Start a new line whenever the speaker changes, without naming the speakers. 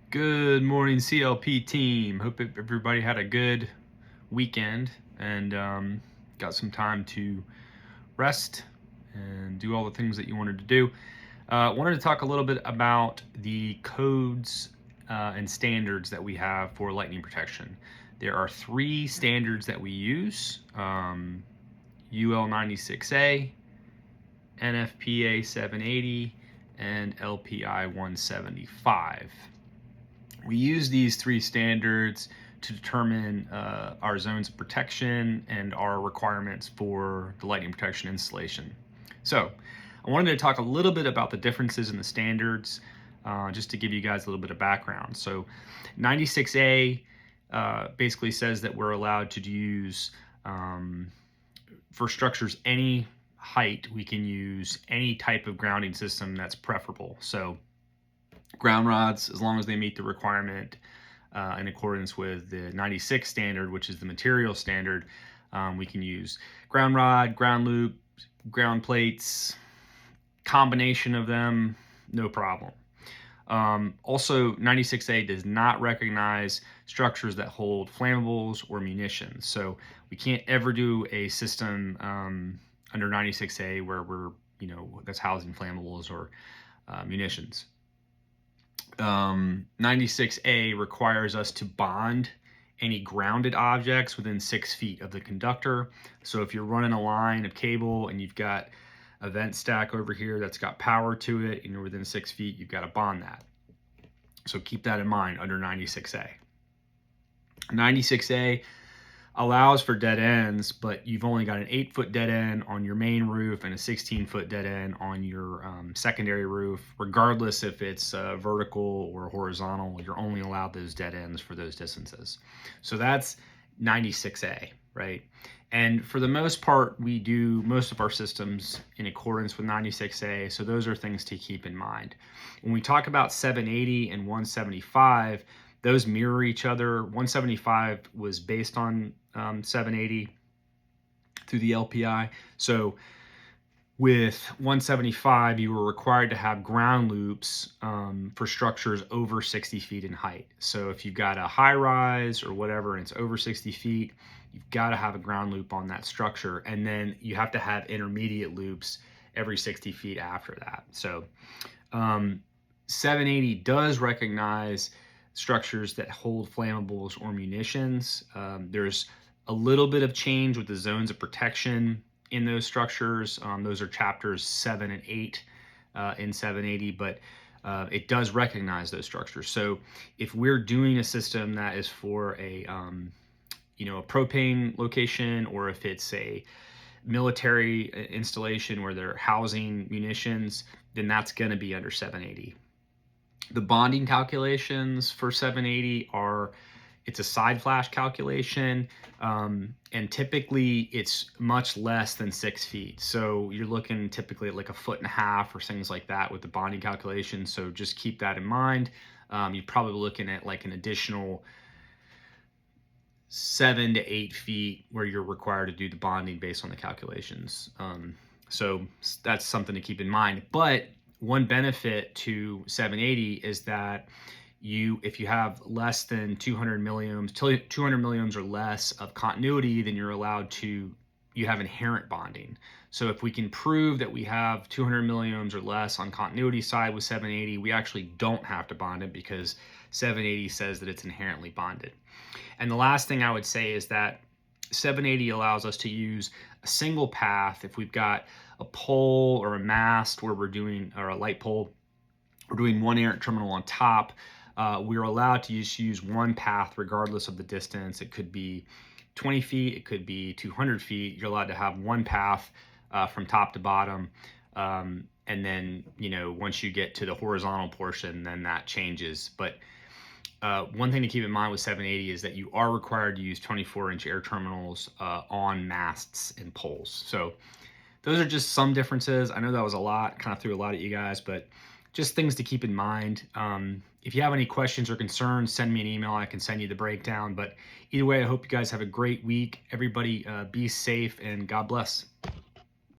Good morning, CLP team. Hope everybody had a good weekend and got some time to rest and do all the things that you wanted to do. Wanted to talk a little bit about the codes and standards that we have for lightning protection. There are three standards that we use: UL 96A, NFPA 780, and LPI 175. We use these three standards to determine our zones of protection and our requirements for the lightning protection installation. So I wanted to talk a little bit about the differences in the standards, just to give you guys a little bit of background. So 96A basically says that we're allowed to use, for structures any height, we can use any type of grounding system that's preferable. So ground rods, as long as they meet the requirement in accordance with the 96 standard, which is the material standard, we can use ground rod, ground loop, ground plates, combination of them, no problem. Also, 96A does not recognize structures that hold flammables or munitions. So we can't ever do a system under 96A where that's housing flammables or munitions. 96A requires us to bond any grounded objects within 6 feet of the conductor. So if you're running a line of cable and you've got a vent stack over here that's got power to it and you're within 6 feet, you've got to bond that. So keep that in mind under 96A. 96A allows for dead ends, but you've only got an 8-foot dead end on your main roof and a 16-foot dead end on your secondary roof. Regardless if it's vertical or horizontal, you're only allowed those dead ends for those distances. So that's 96A, right? And for the most part, we do most of our systems in accordance with 96A, so those are things to keep in mind. When we talk about 780 and 175, those mirror each other. 175 was based on 780 through the LPI. So with 175, you were required to have ground loops for structures over 60 feet in height. So if you've got a high rise or whatever and it's over 60 feet, you've got to have a ground loop on that structure. And then you have to have intermediate loops every 60 feet after that. So 780 does recognize structures that hold flammables or munitions. There's a little bit of change with the zones of protection in those structures. Those are chapters 7 and 8 in 780, but it does recognize those structures. So if we're doing a system that is for a propane location, or if it's a military installation where they're housing munitions, then that's going to be under 780. The bonding calculations for 780 it's a side flash calculation, and typically it's much less than 6 feet. So you're looking typically at like 1.5 feet or things like that with the bonding calculation. So just keep that in mind. You're probably looking at like an additional 7 to 8 feet where you're required to do the bonding based on the calculations. So that's something to keep in mind. But one benefit to 780 is that if you have less than 200 milliohms or less of continuity, then you have inherent bonding. So if we can prove that we have 200 milliohms or less on continuity side with 780, we actually don't have to bond it because 780 says that it's inherently bonded. And the last thing I would say is that 780 allows us to use a single path. If we've got a pole or a mast or a light pole, we're doing one errant terminal on top, we're allowed to use one path regardless of the distance. It could be 20 feet, it could be 200 feet. You're allowed to have one path from top to bottom. And then, once you get to the horizontal portion, then that changes. But one thing to keep in mind with 780 is that you are required to use 24-inch air terminals on masts and poles. So those are just some differences. I know that was a lot, kind of threw a lot at you guys, but just things to keep in mind. If you have any questions or concerns, send me an email. I can send you the breakdown. But either way, I hope you guys have a great week. Everybody be safe and God bless.